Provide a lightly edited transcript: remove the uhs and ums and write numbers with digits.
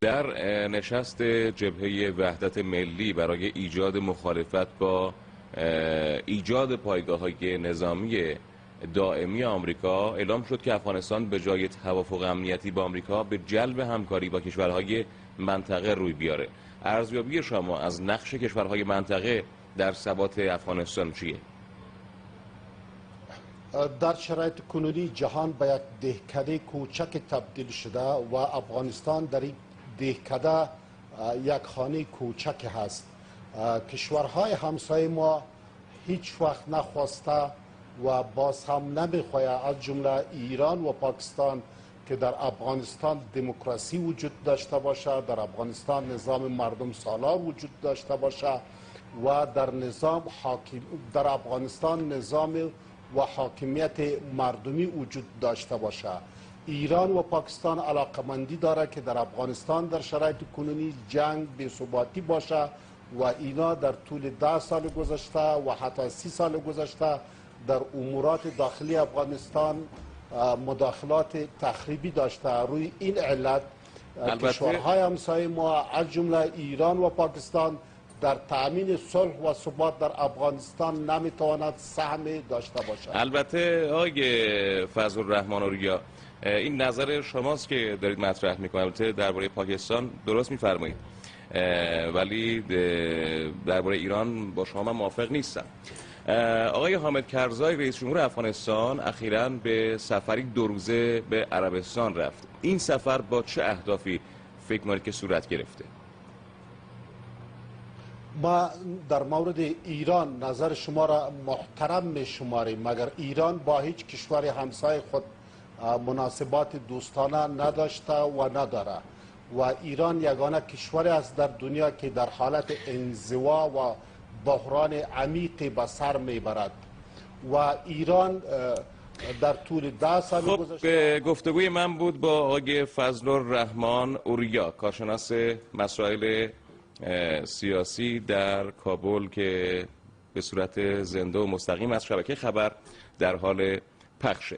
در نشست جبهه وحدت ملی برای ایجاد مخالفت با ایجاد پایگاه‌های نظامی دائمی آمریکا اعلام شد که افغانستان به جای توافق امنیتی با آمریکا به جلب همکاری با کشورهای منطقه روی بیاره. ارزیابی شما از نقش کشورهای منطقه در ثبات افغانستان چیه؟ در شرایط کنونی جهان به یک دهکده کوچک تبدیل شده و افغانستان در این دهکده یک خانه کوچک هست. کشورهای همسایه ما هیچ وقت نخواسته و باز هم نمیخواهد، از جمله ایران و پاکستان، که در افغانستان دموکراسی وجود داشته باشه، در افغانستان نظام مردم سالار وجود داشته باشه و در افغانستان نظام و حاکمیت مردمی وجود داشته باشه. ایران و پاکستان علاقمندی داره که در افغانستان در شرایط کنونی جنگ بی‌ثباتی باشه و اینا در طول 10 سال گذشته و حتی 30 سال گذشته در امورات داخلی افغانستان مداخلات تخریبی داشته. روی این علت کشورهای همسایه ما از جمله ایران و پاکستان در تأمین صلح و ثبات در افغانستان نمیتواند سهم داشته باشد. البته آقای فضل الرحمن اوریا، این نظر شماست که دارید مطرح میکنید. البته درباره پاکستان درست میفرمایید، ولی درباره ایران با شما من موافق نیستم. آقای حامد کرزای رئیس جمهور افغانستان اخیراً به سفری 2 روزه به عربستان رفت. این سفر با چه اهدافی فکر می‌کنید که صورت گرفته؟ ما در مورد ایران نظر شما را محترم می شماریم، مگر ایران با هیچ کشور همسایه خود مناسبات دوستانه نداشته و نداره و ایران یگانه کشوری است در دنیا که در حالت انزوا و بحران عمیقی به سر میبرد و ایران در طول 10 سال گذشته. گفتگوی من بود با آقای فضل الرحمن اوریا، کارشناس مسائل سیاسی در کابل که به صورت زنده و مستقیم از شبکه خبر در حال پخشه.